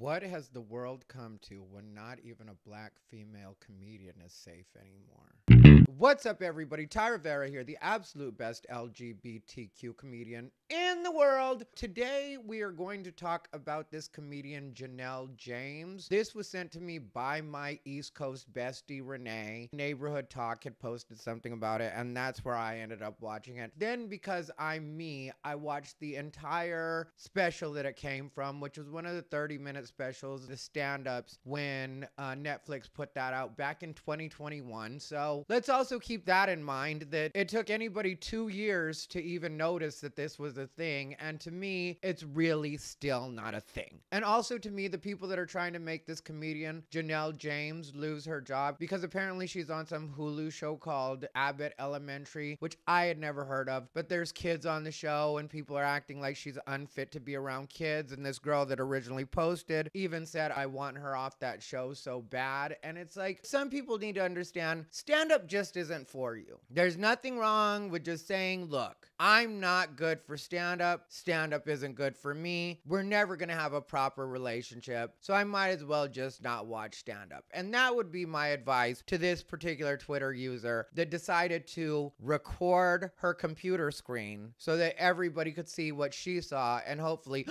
What has the world come to when not even a black female comedian is safe anymore? What's up, everybody? Ty Rivera here, the absolute best LGBTQ comedian in the world. Today, we are going to talk about this comedian, Janelle James. This was sent to me by my East Coast bestie, Renee. Neighborhood Talk had posted something about it, and that's where I ended up watching it. Then, because I'm me, I watched the entire special that it came from, which was one of the 30-minute specials, the StandUps, when Netflix put that out back in 2021. So let's also keep that in mind, that it took anybody 2 years to even notice that this was a thing. And to me, it's really still not a thing. And also to me, the people that are trying to make this comedian, Janelle James, lose her job because apparently she's on some Hulu show called Abbott Elementary, which I had never heard of. But there's kids on the show and people are acting like she's unfit to be around kids. And this girl that originally posted even said, I want her off that show so bad. And it's like, some people need to understand, stand-up just isn't for you. There's nothing wrong with just saying, look, I'm not good for stand-up. Stand-up isn't good for me. We're never going to have a proper relationship, so I might as well just not watch stand-up. And that would be my advice to this particular Twitter user that decided to record her computer screen so that everybody could see what she saw, and hopefully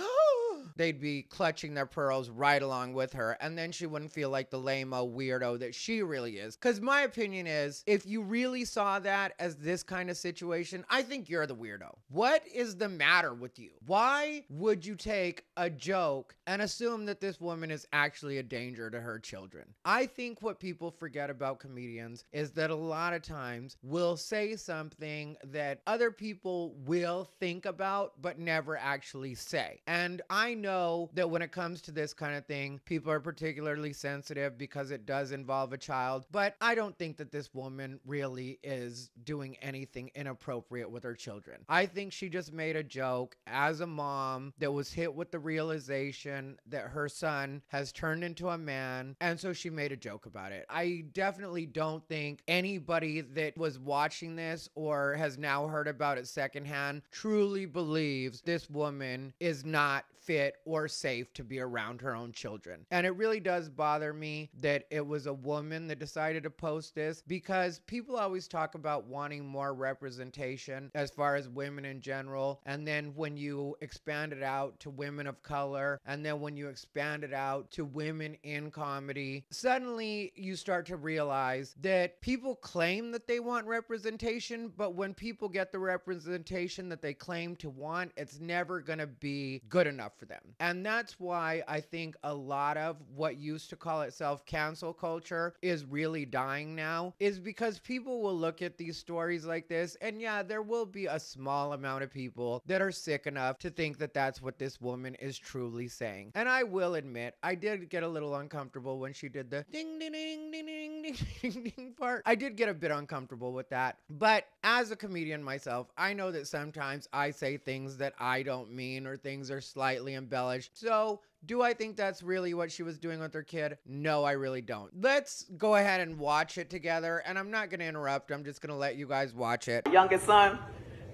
they'd be clutching their pearls right along with her, and then she wouldn't feel like the lame-o weirdo that she really is. Because my opinion is, if you really saw that as this kind of situation, I think you're the weirdo. What is the matter with you? Why would you take a joke and assume that this woman is actually a danger to her children? I think what people forget about comedians is that a lot of times we'll say something that other people will think about but never actually say. And I know that when it comes to this kind of thing, people are particularly sensitive because it does involve a child, but I don't think that this woman really is doing anything inappropriate with her children. I think she just made a joke as a mom that was hit with the realization that her son has turned into a man, and so she made a joke about it. I definitely don't think anybody that was watching this or has now heard about it secondhand truly believes this woman is not fit or safe to be around her own children. And it really does bother me that it was a woman that decided to post this, because people always talk about wanting more representation as far as women in general. And then when you expand it out to women of color, and then when you expand it out to women in comedy, suddenly you start to realize that people claim that they want representation, but when people get the representation that they claim to want, it's never going to be good enough for them. And that's why I think a lot of what used to call itself cancel culture is really dying now, is because people will look at these stories like this, and yeah, there will be a small amount of people that are sick enough to think that that's what this woman is truly saying. And I will admit, I did get a little uncomfortable when she did the ding ding ding ding ding ding ding ding part. I did get a bit uncomfortable with that. But as a comedian myself, I know that sometimes I say things that I don't mean, or things are slightly embellished. So do I think that's really what she was doing with her kid? No, I really don't. Let's go ahead and watch it together. And I'm not going to interrupt. I'm just going to let you guys watch it. Youngest son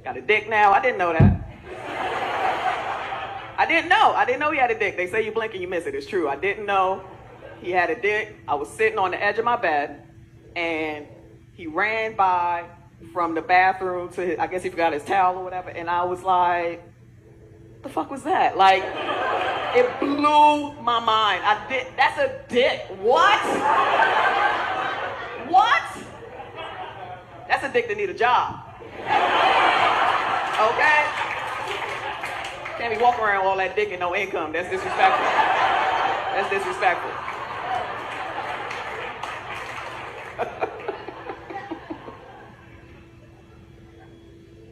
got a dick now. I didn't know that. I didn't know he had a dick. They say you blink and you miss it. It's true. I didn't know he had a dick. I was sitting on the edge of my bed, and he ran by from the bathroom to his, I guess he forgot his towel or whatever. And I was like, what the fuck was that? Like, it blew my mind. That's a dick. What? What? That's a dick that need a job. Okay? Can't be walking around with all that dick and no income. That's disrespectful. That's disrespectful.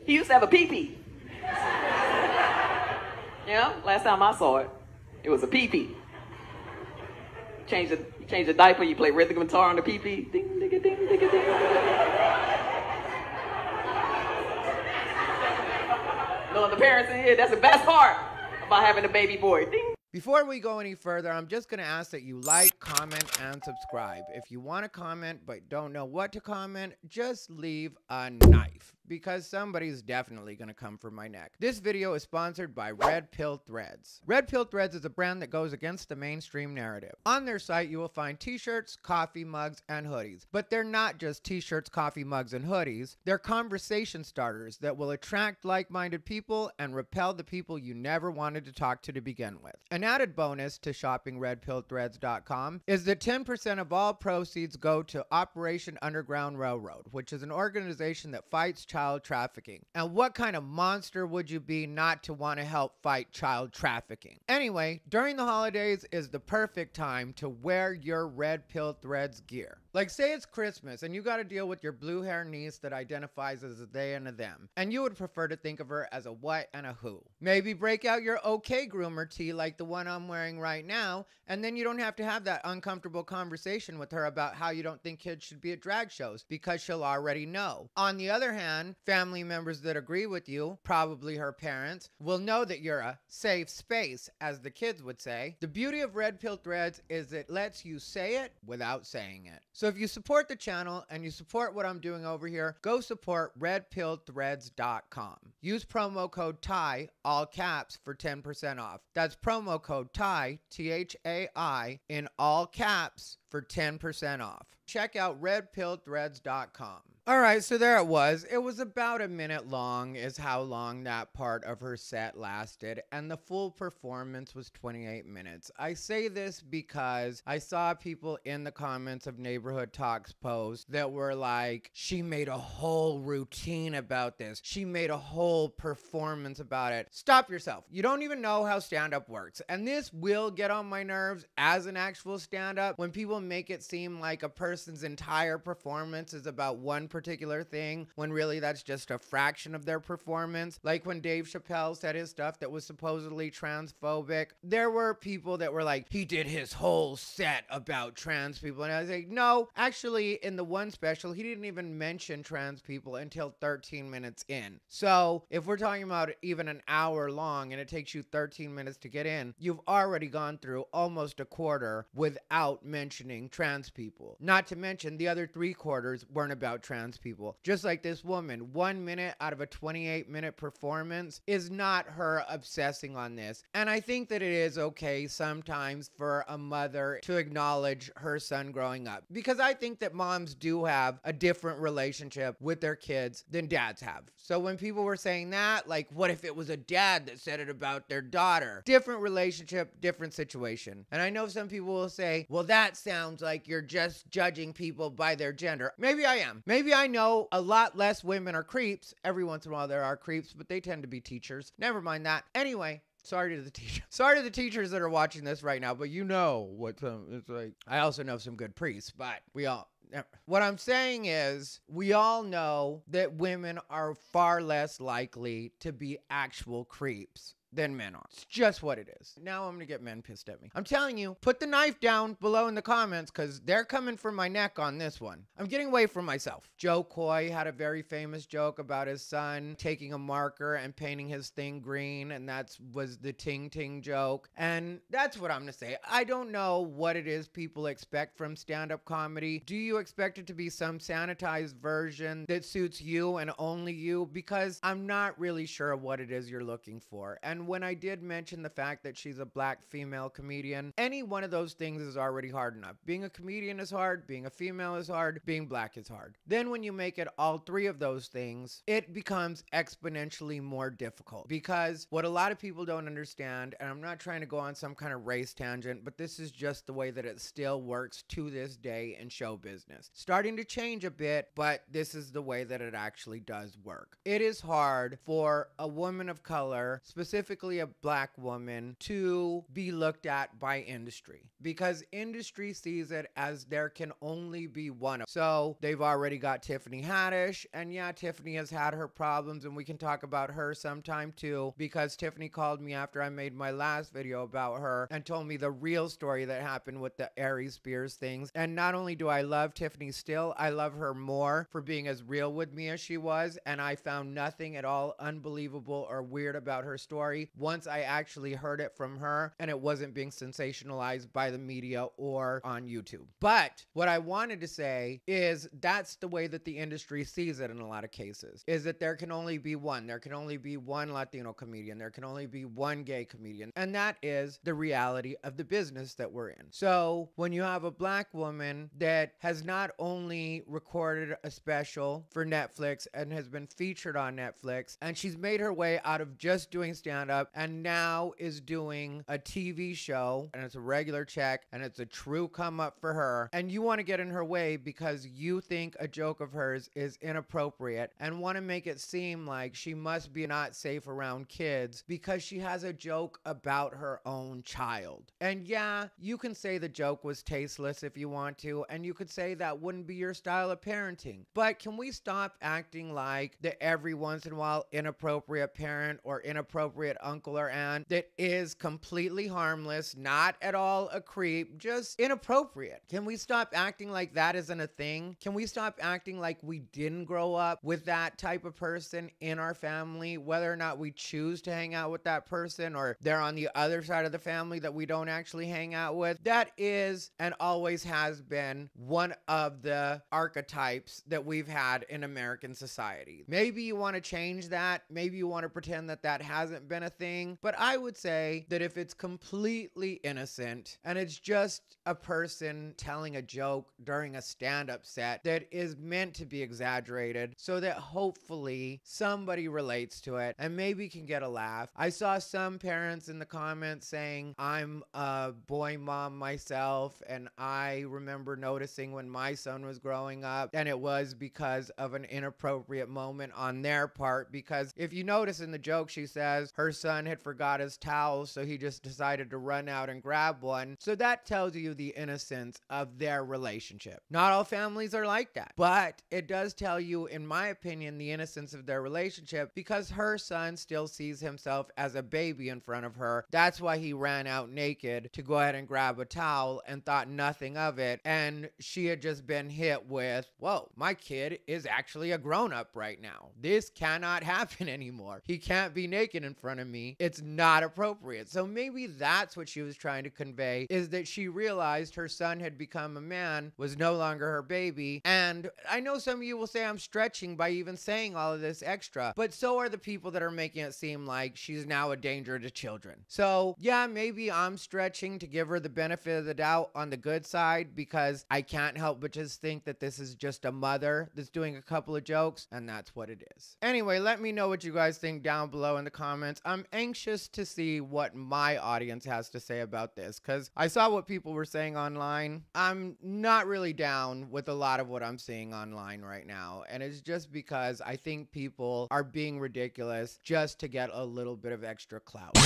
He used to have a pee-pee. Yeah, last time I saw it, it was a pee-pee. Change the diaper, you play rhythm guitar on the pee-pee. Ding, ding, ding, ding, ding, ding. No, the parents in here, that's the best part about having a baby boy. Ding. Before we go any further, I'm just going to ask that you like, comment, and subscribe. If you want to comment but don't know what to comment, just leave a knife, because somebody's definitely gonna come for my neck. This video is sponsored by Red Pill Threads. Red Pill Threads is a brand that goes against the mainstream narrative. On their site, you will find t-shirts, coffee mugs, and hoodies. But they're not just t-shirts, coffee mugs, and hoodies. They're conversation starters that will attract like-minded people and repel the people you never wanted to talk to begin with. An added bonus to shopping redpillthreads.com is that 10% of all proceeds go to Operation Underground Railroad, which is an organization that fights child trafficking. And what kind of monster would you be not to want to help fight child trafficking? Anyway, during the holidays is the perfect time to wear your Red Pill Threads gear. Like, say it's Christmas and you got to deal with your blue hair niece that identifies as a they and a them, and you would prefer to think of her as a what and a who. Maybe break out your okay groomer tee like the one I'm wearing right now, and then you don't have to have that uncomfortable conversation with her about how you don't think kids should be at drag shows, because she'll already know. On the other hand, family members that agree with you, probably her parents, will know that you're a safe space, as the kids would say. The beauty of Red Pill Threads is it lets you say it without saying it. So if you support the channel and you support what I'm doing over here, go support redpillthreads.com. Use promo code TIE, all caps, for 10% off. That's promo code TIE, THAI, in all caps for 10% off. Check out redpillthreads.com. All right, so there it was. It was about a minute long is how long that part of her set lasted, and the full performance was 28 minutes. I say this because I saw people in the comments of Neighborhood Talks posts that were like, she made a whole routine about this. She made a whole performance about it. Stop yourself. You don't even know how stand-up works. And this will get on my nerves as an actual stand-up when people make it seem like a person's entire performance is about one particular thing, when really that's just a fraction of their performance. Like when Dave Chappelle said his stuff that was supposedly transphobic, there were people that were like, he did his whole set about trans people. And I was like, no, actually in the one special, he didn't even mention trans people until 13 minutes in. So if we're talking about even an hour long and it takes you 13 minutes to get in, you've already gone through almost a quarter without mentioning trans people. Not to mention the other 3/4 weren't about trans people. Just like this woman, 1 minute out of a 28-minute performance is not her obsessing on this. And I think that it is okay sometimes for a mother to acknowledge her son growing up, because I think that moms do have a different relationship with their kids than dads have. So when people were saying that, like, what if it was a dad that said it about their daughter? Different relationship, different situation. And I know some people will say, well, that sounds like you're just judging people by their gender. Maybe I am. Maybe I know a lot less women are creeps. Every once in a while there are creeps, but they tend to be teachers. Never mind that. Anyway, sorry to the teacher. Sorry to the teachers that are watching this right now, but you know what it's like. I also know some good priests, but what I'm saying is, we all know that women are far less likely to be actual creeps than men are. It's just what it is. Now I'm gonna get men pissed at me. I'm telling you, put the knife down below in the comments, because they're coming for my neck on this one. I'm getting away from myself. Joe Coy had a very famous joke about his son taking a marker and painting his thing green, and that was the ting ting joke. And that's what I'm gonna say. I don't know what it is people expect from stand-up comedy. Do you expect it to be some sanitized version that suits you and only you? Because I'm not really sure what it is you're looking for. And when I did mention the fact that she's a black female comedian, any one of those things is already hard enough. Being a comedian is hard, being a female is hard, being black is hard. Then when you make it all three of those things, it becomes exponentially more difficult. Because what a lot of people don't understand, and I'm not trying to go on some kind of race tangent, but this is just the way that it still works to this day in show business. Starting to change a bit, but this is the way that it actually does work. It is hard for a woman of color, specifically a black woman, to be looked at by industry, because industry sees it as there can only be one. So they've already got Tiffany Haddish, and yeah, Tiffany has had her problems, and we can talk about her sometime too, because Tiffany called me after I made my last video about her and told me the real story that happened with the Aries Spears things. And not only do I love Tiffany still, I love her more for being as real with me as she was, and I found nothing at all unbelievable or weird about her story. story once I actually heard it from her and it wasn't being sensationalized by the media or on YouTube. But what I wanted to say is that's the way that the industry sees it in a lot of cases, is that there can only be one. There can only be one Latino comedian. There can only be one gay comedian. And that is the reality of the business that we're in. So when you have a black woman that has not only recorded a special for Netflix and has been featured on Netflix, and she's made her way out of just doing stand-up and now is doing a TV show, and it's a regular check, and it's a true come up for her, and you want to get in her way because you think a joke of hers is inappropriate and want to make it seem like she must be not safe around kids because she has a joke about her own child. And yeah, you can say the joke was tasteless if you want to, and you could say that wouldn't be your style of parenting. But can we stop acting like the every once in a while inappropriate parent or inappropriate uncle or aunt that is completely harmless, not at all a creep, just inappropriate? Can we stop acting like that isn't a thing? Can we stop acting like we didn't grow up with that type of person in our family, whether or not we choose to hang out with that person or they're on the other side of the family that we don't actually hang out with? That is and always has been one of the archetypes that we've had in American society. Maybe you want to change that. Maybe you want to pretend that that hasn't been a thing. But I would say that if it's completely innocent and it's just a person telling a joke during a stand-up set that is meant to be exaggerated so that hopefully somebody relates to it and maybe can get a laugh. I saw some parents in the comments saying, I'm a boy mom myself, and I remember noticing when my son was growing up, and it was because of an inappropriate moment on their part, because if you notice in the joke, she says her son had forgot his towel, so he just decided to run out and grab one. So that tells you the innocence of their relationship. Not all families are like that, but it does tell you, in my opinion, the innocence of their relationship, because her son still sees himself as a baby in front of her. That's why he ran out naked to go ahead and grab a towel and thought nothing of it. And she had just been hit with, whoa, my kid is actually a grown-up right now. This cannot happen anymore. He can't be naked in front of me. It's not appropriate. So maybe that's what she was trying to convey, is that she realized her son had become a man, was no longer her baby. And I know some of you will say I'm stretching by even saying all of this extra, but so are the people that are making it seem like she's now a danger to children. So yeah, maybe I'm stretching to give her the benefit of the doubt on the good side, because I can't help but just think that this is just a mother that's doing a couple of jokes, and that's what it is. Anyway, let me know what you guys think down below in the comments. I'm anxious to see what my audience has to say about this, because I saw what people were saying online. I'm not really down with a lot of what I'm seeing online right now, and it's just because I think people are being ridiculous just to get a little bit of extra clout.